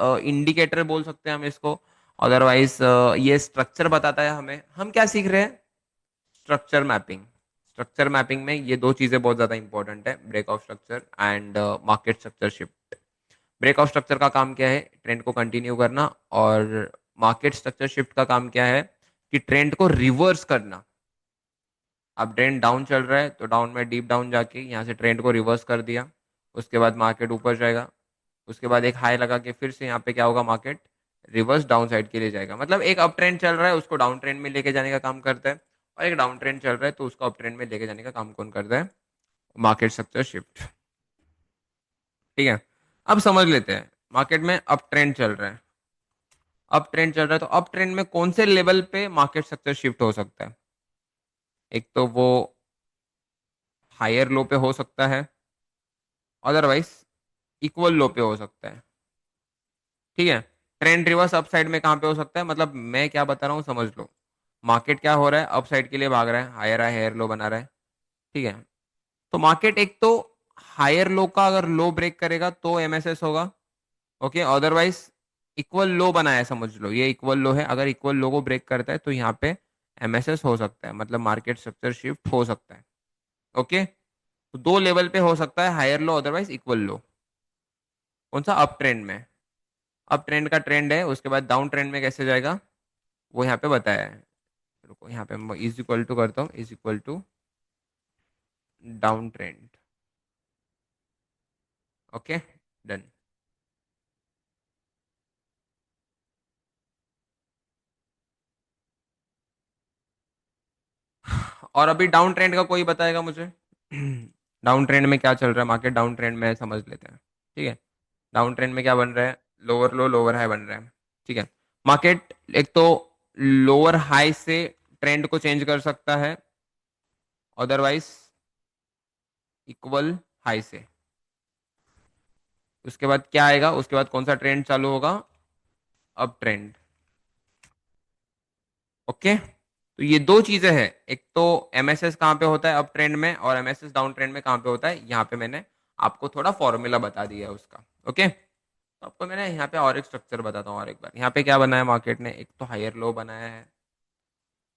Indicator बोल सकते हैं हम इसको। अदरवाइज ये स्ट्रक्चर बताता है हमें। हम क्या सीख रहे हैं? Structure mapping. स्ट्रक्चर मैपिंग में ये दो चीजें बहुत ज्यादा इंपॉर्टेंट है, break of structure and market structure shift. Break of structure का काम क्या है? ट्रेंड को कंटिन्यू करना। और मार्केट स्ट्रक्चर शिफ्ट का काम क्या है? कि ट्रेंड को रिवर्स करना। अब ट्रेंड डाउन चल रहा है तो डाउन में डीप डाउन जाके यहाँ से ट्रेंड को रिवर्स कर दिया। उसके बाद मार्केट ऊपर जाएगा। उसके बाद एक हाई लगा के फिर से यहाँ पे क्या होगा? मार्केट रिवर्स डाउन साइड के लिए जाएगा। मतलब एक अप ट्रेंड चल रहा है उसको डाउन ट्रेंड में लेके जाने का काम करता है, और एक डाउन ट्रेंड चल रहा है तो उसको अप ट्रेंड में लेके जाने का काम कौन करता है? Market structure shift. ठीक है। अब समझ लेते हैं, मार्केट में अप ट्रेंड चल रहा है। अप ट्रेंड चल रहा है तो अप ट्रेंड में कौन से लेवल पे मार्केट स्ट्रक्चर शिफ्ट हो सकता है? एक तो वो हायर लो पे हो सकता है, अदरवाइज इक्वल लो पे हो सकता है। ठीक है। ट्रेंड रिवर्स अप साइड में कहाँ पे हो सकता है? मतलब मैं क्या बता रहा हूँ समझ लो। मार्केट क्या हो रहा है? अप साइड के लिए भाग रहा है, हायर हायर लो बना रहा है। ठीक है। तो मार्केट एक तो हायर लो का अगर लो ब्रेक करेगा तो एमएसएस होगा। ओके। अदरवाइज इक्वल लो बनाया है, समझ लो ये इक्वल लो है, अगर इक्वल लो को ब्रेक करता है तो यहाँ पे एमएसएस हो सकता है, मतलब मार्केट स्ट्रक्चर शिफ्ट हो सकता है। ओके। तो दो लेवल पे हो सकता है, हायर लो अदरवाइज इक्वल लो। कौन सा? अप ट्रेंड में। अप ट्रेंड का ट्रेंड है, उसके बाद डाउन ट्रेंड में कैसे जाएगा वो यहाँ पे बताया है। रुको, यहाँ पे मैं इज इक्वल टू करता हूँ, is equal to down trend. Okay, done. और अभी डाउन ट्रेंड का कोई बताएगा मुझे? डाउन ट्रेंड में क्या चल रहा है? मार्केट डाउन ट्रेंड में है, समझ लेते हैं। ठीक है। डाउन ट्रेंड में क्या बन रहा है? लोअर लो लोअर हाई बन रहा है। ठीक है। मार्केट एक तो लोअर हाई से ट्रेंड को चेंज कर सकता है, अदरवाइज इक्वल हाई से। उसके बाद क्या आएगा? उसके बाद कौन सा ट्रेंड चालू होगा? Up trend. ओके। तो ये दो चीजें हैं, एक तो एमएसएस कहाँ पे होता है? अप ट्रेंड में। और एमएसएस डाउन ट्रेंड में कहाँ पे होता है? यहाँ पे मैंने आपको थोड़ा फॉर्मूला बता दिया है उसका। ओके। तो आपको मैंने यहाँ पे और एक स्ट्रक्चर बताता हूँ और एक बार। यहाँ पे क्या बनाया मार्केट ने? एक तो हायर लो बनाया है,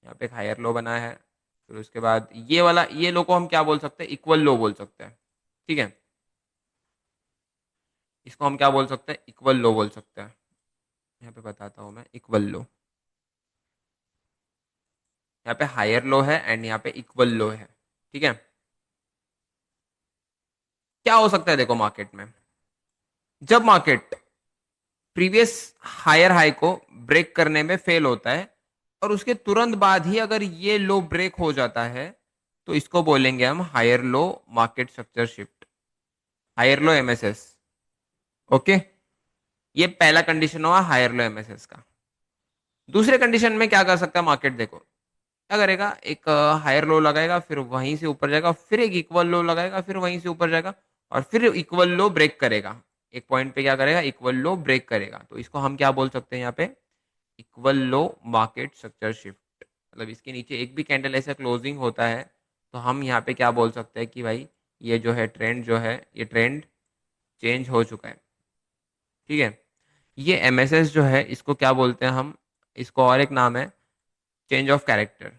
यहाँ पे एक हायर लो बनाया है। फिर उसके बाद ये वाला, ये लो को हम क्या बोल सकते हैं? इक्वल लो बोल सकते हैं। ठीक है। इसको हम क्या बोल सकते हैं? इक्वल लो बोल सकते हैं। यहाँ पे बताता हूँ मैं, इक्वल लो। यहाँ पे हायर लो है एंड यहाँ पे इक्वल लो है। ठीक है। क्या हो सकता है देखो मार्केट में? जब मार्केट प्रीवियस हायर हाई को ब्रेक करने में फेल होता है और उसके तुरंत बाद ही अगर ये लो ब्रेक हो जाता है तो इसको बोलेंगे हम higher low market structure shift, higher low MSS. Okay. ये पहला कंडीशन हुआ हायर लो एमएसएस का। दूसरे कंडीशन में क्या कर सकता है मार्केट? देखो क्या करेगा, एक हायर लो लगाएगा, फिर वहीं से ऊपर जाएगा, फिर एक इक्वल लो लगाएगा, फिर वहीं से ऊपर जाएगा, और फिर इक्वल लो ब्रेक करेगा। एक पॉइंट पे क्या करेगा? इक्वल लो ब्रेक करेगा। तो इसको हम क्या बोल सकते हैं यहाँ पे? इक्वल लो मार्केट स्ट्रक्चर शिफ्ट। मतलब इसके नीचे एक भी कैंडल ऐसा क्लोजिंग होता है तो हम यहाँ पे क्या बोल सकते हैं कि भाई ये जो है ट्रेंड जो है, ये ट्रेंड चेंज हो चुका है। ठीक है। ये एमएसएस जो है इसको क्या बोलते हैं हम? इसको और एक नाम है चेंज ऑफ कैरेक्टर,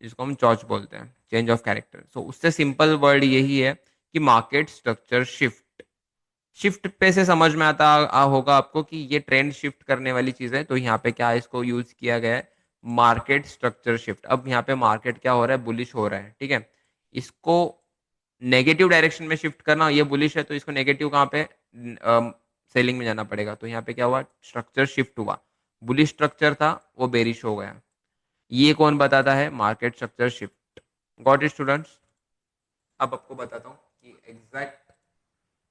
जिसको हम चॉच बोलते हैं, चेंज ऑफ कैरेक्टर। सो उससे सिंपल वर्ड यही है कि मार्केट स्ट्रक्चर शिफ्ट। शिफ्ट पे से समझ में आता होगा आपको कि ये ट्रेंड शिफ्ट करने वाली चीज है, तो यहाँ पे क्या इसको यूज किया गया है? Market structure shift. अब यहाँ पे मार्केट क्या हो रहा है? बुलिश हो रहा है। ठीक है। इसको नेगेटिव डायरेक्शन में शिफ्ट करना, ये बुलिश है तो इसको नेगेटिव कहाँ पे? सेलिंग में जाना पड़ेगा। तो यहाँ पे क्या हुआ? स्ट्रक्चर शिफ्ट हुआ। बुलिश स्ट्रक्चर था वो बेरिश हो गया। ये कौन बताता है? Market structure shift. Got it students? अब आपको बताता हूँ कि एग्जैक्ट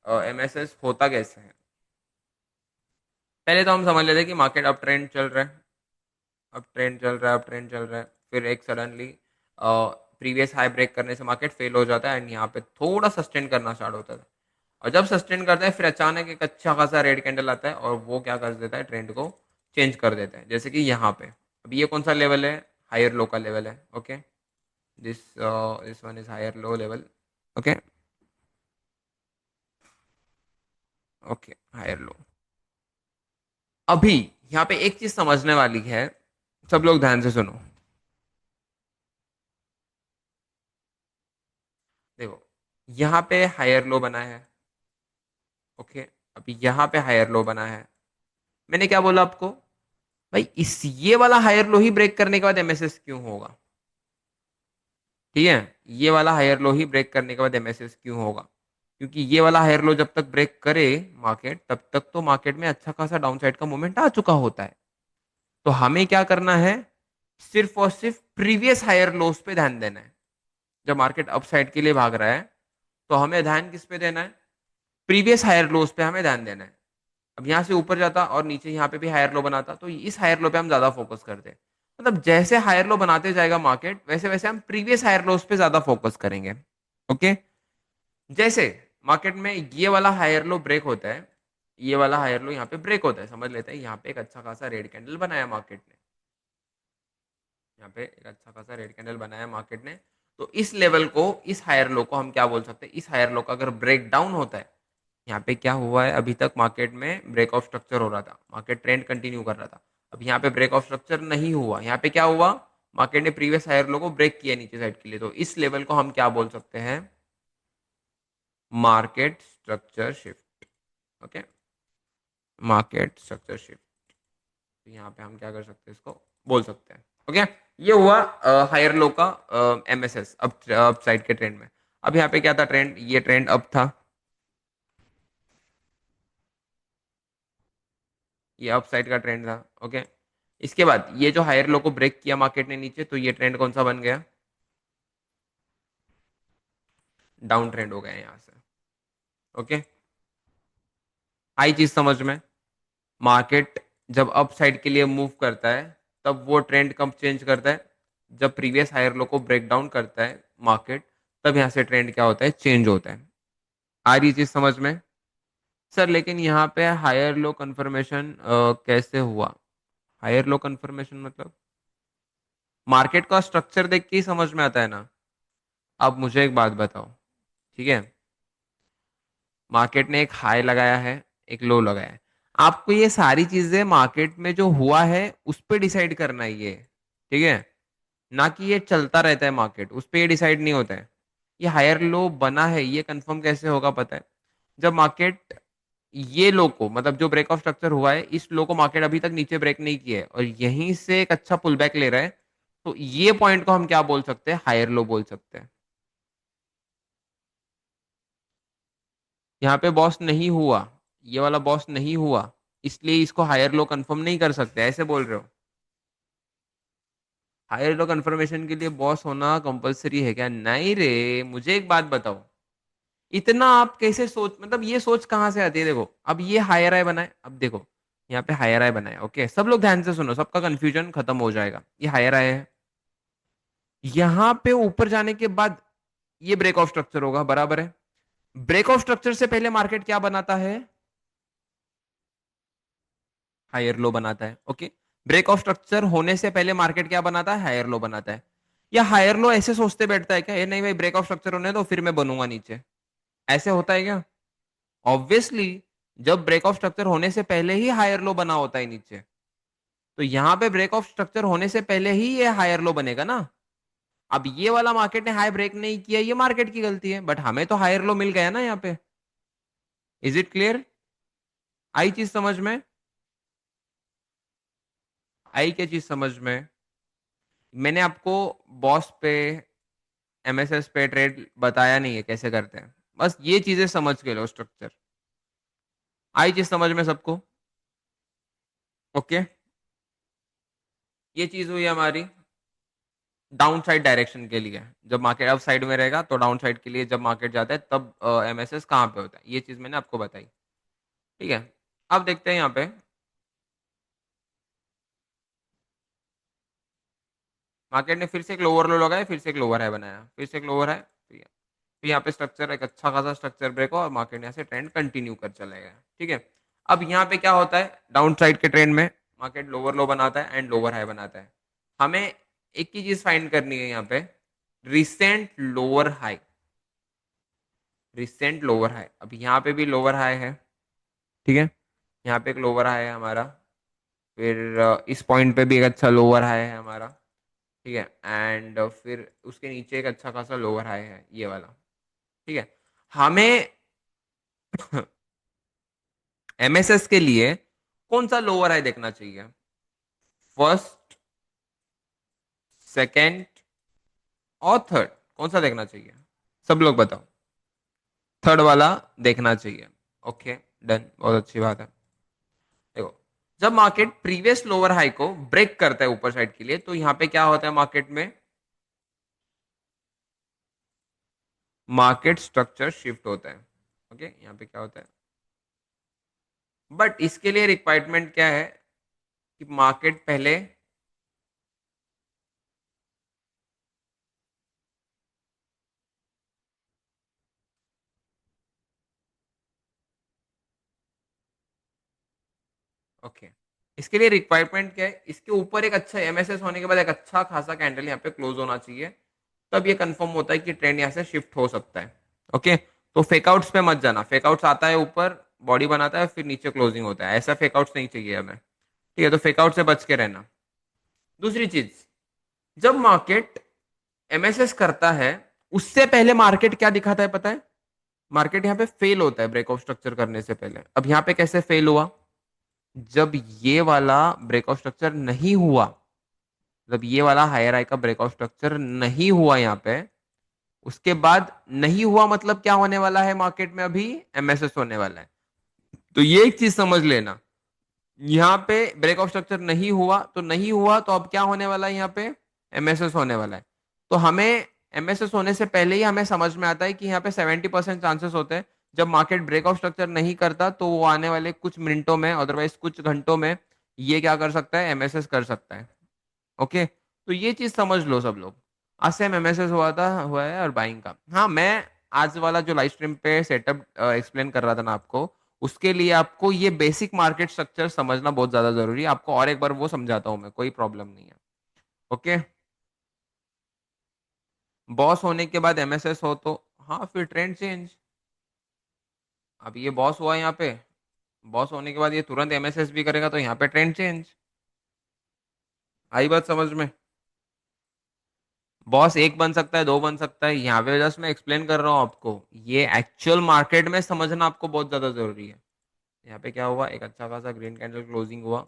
एमएसएस होता कैसे है। पहले तो हम समझ लेते हैं कि मार्केट अप ट्रेंड चल रहा है, अप ट्रेंड चल रहा है, अप ट्रेंड चल रहा है, फिर एक सडनली प्रीवियस हाई ब्रेक करने से मार्केट फेल हो जाता है एंड यहाँ पे थोड़ा सस्टेन करना स्टार्ट होता है। और जब सस्टेन करता है फिर अचानक एक अच्छा खासा रेड कैंडल आता है और वो क्या कर देता है? ट्रेंड को चेंज कर देता है। जैसे कि यहाँ पे अब ये कौन सा लेवल है? हायर लो का लेवल है। Okay. This one is higher low level. Okay. Okay, higher low. अभी यहाँ पे एक चीज समझने वाली है, सब लोग ध्यान से सुनो। देखो, यहाँ पे हायर लो बना है, ओके। अभी यहाँ पे हायर लो बना है। मैंने क्या बोला आपको? भाई इस ये वाला हायर लो ही ब्रेक करने के बाद एमएसएस क्यों होगा? ठीक है, ये वाला हायर लो ही ब्रेक करने के बाद एमएसएस क्यों होगा? क्योंकि ये वाला हायर लो जब तक ब्रेक करे मार्केट, तब तक तो मार्केट में अच्छा खासा डाउनसाइड का मूवमेंट आ चुका होता है। तो हमें क्या करना है? सिर्फ और सिर्फ प्रीवियस हायर लोस पे ध्यान देना है। जब मार्केट अपसाइड के लिए भाग रहा है, तो हमें ध्यान किस पे देना है? प्रीवियस हायर लोस पे हमें ध्यान देना है। अब यहाँ से ऊपर जाता और नीचे यहाँ पे भी हायर लो बनाता, तो इस हायर लो पे हम ज्यादा फोकस करते हैं। मतलब जैसे हायर लो बनाते जाएगा मार्केट, वैसे वैसे हम प्रीवियस हायर लोस पे ज्यादा फोकस करेंगे। ओके। जैसे मार्केट में ये वाला हायर लो ब्रेक होता है, ये वाला हायर लो यहाँ पे ब्रेक होता है, समझ लेते हैं यहाँ पे एक अच्छा खासा रेड कैंडल बनाया मार्केट ने। यहाँ पे एक अच्छा खासा रेड कैंडल बनाया मार्केट ने। तो इस लेवल को, इस हायर लो को हम क्या बोल सकते हैं? इस हायर लो का अगर ब्रेक डाउन होता है, यहाँ पे क्या हुआ है, अभी तक मार्केट में ब्रेक ऑफ स्ट्रक्चर हो रहा था, मार्केट ट्रेंड कंटिन्यू कर रहा था। अब यहाँ पे ब्रेक ऑफ स्ट्रक्चर नहीं हुआ, यहाँ पे क्या हुआ? मार्केट ने प्रीवियस हायर लो को ब्रेक किया नीचे साइड के लिए, तो इस लेवल को हम क्या बोल सकते हैं? Market structure shift. Okay, market structure shift. तो यहाँ पे हम क्या कर सकते हैं, इसको बोल सकते हैं। ओके, ये हुआ हायर लो का एमएसएस अप साइड के ट्रेंड में। अब यहाँ पे क्या था ट्रेंड? ये ट्रेंड अप था, ये अप साइड का ट्रेंड था। ओके, इसके बाद ये जो हायर लो को ब्रेक किया मार्केट ने नीचे, तो ये ट्रेंड कौन सा बन गया? डाउन ट्रेंड हो गया यहाँ से। ओके, आई चीज समझ में? मार्केट जब अप साइड के लिए मूव करता है, तब वो ट्रेंड कब चेंज करता है? जब प्रीवियस हायर लो को ब्रेक डाउन करता है मार्केट, तब यहाँ से ट्रेंड क्या होता है? चेंज होता है। आ रही चीज समझ में? सर लेकिन यहाँ पे हायर लो कंफर्मेशन कैसे हुआ? हायर लो कंफर्मेशन मतलब मार्केट का स्ट्रक्चर देख के ही समझ में आता है ना। अब मुझे एक बात बताओ, ठीक है, मार्केट ने एक हाई लगाया है, एक लो लगाया है, आपको ये सारी चीजें मार्केट में जो हुआ है उस पे डिसाइड करना है ये, ठीक है? ना कि ये चलता रहता है मार्केट, उस पे ये डिसाइड नहीं होता है। ये हायर लो बना है, ये कंफर्म कैसे होगा पता है? जब मार्केट ये लो को, मतलब जो ब्रेक ऑफ स्ट्रक्चर हुआ है, इस लो को मार्केट अभी तक नीचे ब्रेक नहीं किया है और यहीं से एक अच्छा पुल बैक ले रहा है, तो ये पॉइंट को हम क्या बोल सकते हैं? हायर लो बोल सकते हैं। यहाँ पे बॉस नहीं हुआ, ये वाला बॉस नहीं हुआ, इसलिए इसको हायर लो कंफर्म नहीं कर सकते, ऐसे बोल रहे हो? हायर लो कंफर्मेशन के लिए बॉस होना कंपलसरी है क्या? नहीं रे, मुझे एक बात बताओ, इतना आप कैसे सोच, मतलब ये सोच कहाँ से आती है? देखो, अब ये हायर आई बनाए, अब देखो यहाँ पे हायर आई बनाए, ओके, सब लोग ध्यान से सुनो, सबका कंफ्यूजन खत्म हो जाएगा। ये हायर आई है, यहाँ पे ऊपर जाने के बाद ये ब्रेक ऑफ स्ट्रक्चर होगा, बराबर है? ब्रेक ऑफ स्ट्रक्चर से पहले मार्केट क्या बनाता है? हायर लो बनाता है, ओके। ब्रेक ऑफ स्ट्रक्चर होने से पहले मार्केट क्या बनाता है? हायर लो बनाता है। या हायर लो ऐसे सोचते बैठता है क्या, ये नहीं भाई ब्रेक ऑफ स्ट्रक्चर होने दो फिर मैं बनूंगा नीचे, ऐसे होता है क्या? ऑब्वियसली, जब ब्रेक ऑफ स्ट्रक्चर होने से पहले ही हायर लो बना होता है नीचे, तो यहाँ पे ब्रेक ऑफ स्ट्रक्चर होने से पहले ही ये हायर लो बनेगा ना। अब ये वाला मार्केट ने हाई ब्रेक नहीं किया, ये मार्केट की गलती है, बट हमें तो हायर लो मिल गया ना यहाँ पे। Is it clear? आई चीज समझ में? आई क्या चीज समझ में? मैंने आपको बॉस पे, एमएसएस पे ट्रेड बताया नहीं है कैसे करते हैं, बस ये चीजें समझ के लो स्ट्रक्चर। आई चीज समझ में सबको? ओके, ये चीज हुई हमारी डाउन साइड डायरेक्शन के लिए। जब मार्केट अप साइड में रहेगा तो डाउन साइड के लिए, जब मार्केट जाता है तब एमएसएस कहाँ पे होता है, ये चीज मैंने आपको बताई। ठीक है, अब देखते हैं यहाँ पे मार्केट ने फिर से एक लोअर लो लगाया, फिर से एक लोअर हाई बनाया, फिर से एक लोअर हाई, फिर यहाँ पे स्ट्रक्चर एक अच्छा खासा स्ट्रक्चर ब्रेक हो और मार्केट यहाँ से ट्रेंड कंटिन्यू कर चला गया। ठीक है, अब यहाँ पे क्या होता है? डाउन साइड के ट्रेंड में मार्केट लोअर लो बनाता है एंड लोअर हाई बनाता है। हमें एक ही चीज फाइंड करनी है यहाँ पे, recent lower high, recent lower high. अब यहाँ पे भी लोअर हाई है, ठीक है, यहाँ पे एक लोअर हाई है हमारा, फिर इस पॉइंट पे भी एक अच्छा लोअर हाई है हमारा, ठीक है। एंड फिर उसके नीचे एक अच्छा खासा लोअर हाई है ये वाला, ठीक है। हमें एमएसएस के लिए कौन सा लोअर हाई देखना चाहिए? फर्स्ट, सेकंड और थर्ड, कौन सा देखना चाहिए? सब लोग बताओ। थर्ड वाला देखना चाहिए। ओके, डन, बहुत अच्छी बात है। देखो, जब मार्केट प्रीवियस लोअर हाई को ब्रेक करता है ऊपर साइड के लिए, तो यहां पे क्या होता है मार्केट में? मार्केट स्ट्रक्चर शिफ्ट होता है। ओके, यहाँ पे क्या होता है? बट इसके लिए रिक्वायरमेंट क्या है कि मार्केट पहले, ओके, इसके लिए रिक्वायरमेंट क्या है? इसके ऊपर एक अच्छा एमएसएस होने के बाद एक अच्छा खासा कैंडल यहाँ पे क्लोज होना चाहिए, तब ये कंफर्म होता है कि ट्रेंड यहाँ से शिफ्ट हो सकता है। ओके, तो फेकआउट्स पे मत जाना। फेकआउट्स आता है ऊपर, बॉडी बनाता है, फिर नीचे क्लोजिंग होता है, ऐसा फेकआउट्स नहीं चाहिए हमें, ठीक है। तो फेकआउट से बच के रहना। दूसरी चीज, जब मार्केट एमएसएस करता है, उससे पहले मार्केट क्या दिखाता है पता है? मार्केट यहाँ पे फेल होता है ब्रेकआउट स्ट्रक्चर करने से पहले। अब यहाँ पे कैसे फेल हुआ? जब ये वाला ब्रेकआउट स्ट्रक्चर नहीं हुआ, जब ये वाला हायर हाई का ब्रेकआउट स्ट्रक्चर नहीं हुआ यहाँ पे, उसके बाद नहीं हुआ मतलब क्या होने वाला है मार्केट में? अभी एमएसएस होने वाला है। तो ये एक चीज समझ लेना, यहाँ पे ब्रेकआउट स्ट्रक्चर नहीं हुआ तो नहीं हुआ, तो अब क्या होने वाला है? यहाँ पे एमएसएस होने वाला है। तो हमें एमएसएस होने से पहले ही हमें समझ में आता है कि यहाँ पे 70% चांसेस होते हैं, जब मार्केट ब्रेकआउट स्ट्रक्चर नहीं करता तो वो आने वाले कुछ मिनटों में, अदरवाइज कुछ घंटों में, ये क्या कर सकता है? एमएसएस कर सकता है। ओके, तो ये चीज समझ लो सब लोग। आज से एमएसएस हुआ है और बाइंग का। हाँ, मैं आज वाला जो लाइव स्ट्रीम पे सेटअप एक्सप्लेन कर रहा था ना आपको, उसके लिए आपको ये बेसिक मार्केट स्ट्रक्चर समझना बहुत ज्यादा जरूरी है। आपको और एक बार वो समझाता हूँ मैं, कोई प्रॉब्लम नहीं है। ओके, बॉस होने के बाद एमएसएस हो तो हाँ, फिर ट्रेंड चेंज। अब ये बॉस हुआ यहाँ पे, बॉस होने के बाद ये तुरंत एमएसएस भी करेगा, तो यहाँ पे ट्रेंड चेंज। आई बात समझ में? बॉस एक बन सकता है, दो बन सकता है, यहाँ पे जस्ट मैं एक्सप्लेन कर रहा हूँ आपको। ये एक्चुअल मार्केट में समझना आपको बहुत ज्यादा जरूरी है। यहाँ पे क्या हुआ? एक अच्छा खासा ग्रीन कैंडल क्लोजिंग हुआ,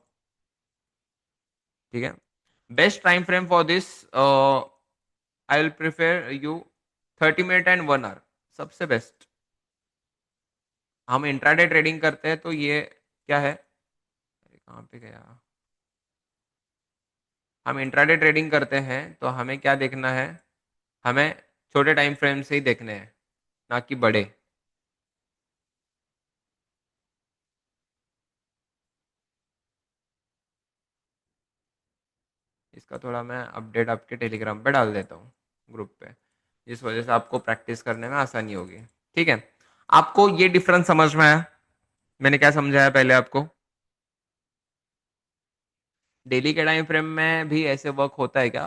ठीक है। Best time frame for this, I will prefer you 30 minute and 1 hour, सबसे बेस्ट। हम इंट्राडे ट्रेडिंग करते हैं तो ये क्या है? अरे कहाँ पे गया? हम इंट्राडे ट्रेडिंग करते हैं तो हमें क्या देखना है? हमें छोटे टाइम फ्रेम से ही देखने हैं, ना कि बड़े। इसका थोड़ा मैं अपडेट आपके टेलीग्राम पे डाल देता हूँ, ग्रुप पे, जिस वजह से आपको प्रैक्टिस करने में आसानी होगी, ठीक है। आपको ये डिफरेंस समझ में आया? मैंने क्या समझाया पहले आपको? डेली के टाइम फ्रेम में भी ऐसे वर्क होता है क्या?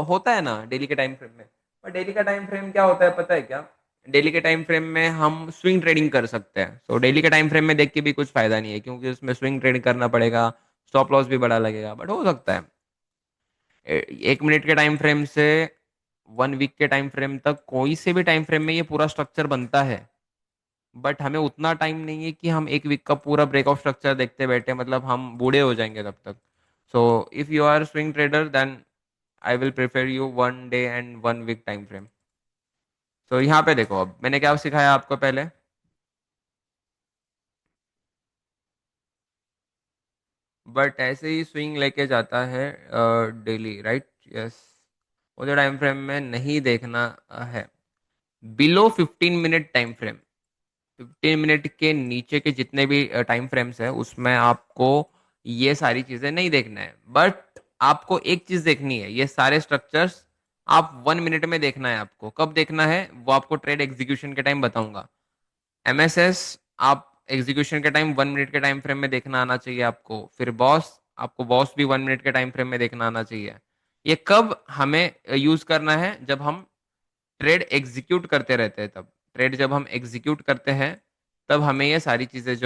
होता है ना डेली के टाइम फ्रेम में। पर डेली का टाइम फ्रेम क्या होता है पता है क्या? डेली के टाइम फ्रेम में हम स्विंग ट्रेडिंग कर सकते हैं। तो डेली के टाइम फ्रेम में देख के भी कुछ फायदा नहीं है, क्योंकि उसमें स्विंग ट्रेड करना पड़ेगा, स्टॉप लॉस भी बड़ा लगेगा। बट हो सकता है 1 मिनट के टाइम फ्रेम से 1 वीक के टाइम फ्रेम तक, कोई से भी टाइम फ्रेम में ये पूरा स्ट्रक्चर बनता है। बट हमें उतना टाइम नहीं है कि हम 1 वीक का पूरा ब्रेकआउट स्ट्रक्चर देखते बैठे, मतलब हम बूढ़े हो जाएंगे तब तक। So if you are swing trader then I will prefer you 1 day and 1 week time frame. So यहाँ पे देखो, अब मैंने क्या सिखाया आपको पहले? बट ऐसे ही स्विंग लेके जाता है डेली, राइट? यस, मुझे टाइम फ्रेम में नहीं देखना है। Below 15 minute time frame, 15 minute के नीचे के जितने भी टाइम फ्रेम्स है उसमें आपको ये सारी चीजें नहीं देखना है। बट आपको एक चीज देखनी है, ये सारे स्ट्रक्चर्स आप 1 मिनट में देखना है। आपको कब देखना है वो आपको ट्रेड एग्जीक्यूशन के टाइम बताऊंगा। एमएसएस आप एग्जीक्यूशन के टाइम 1 मिनट के टाइम फ्रेम में देखना आना चाहिए आपको। फिर बॉस, आपको बॉस भी 1 मिनट के टाइम फ्रेम में देखना आना चाहिए। ये कब हमें यूज करना है? जब हम ट्रेड एग्जीक्यूट करते रहते हैं तब। ट्रेड जब हम एग्जीक्यूट करते हैं तब हमें ये सारी चीजें जो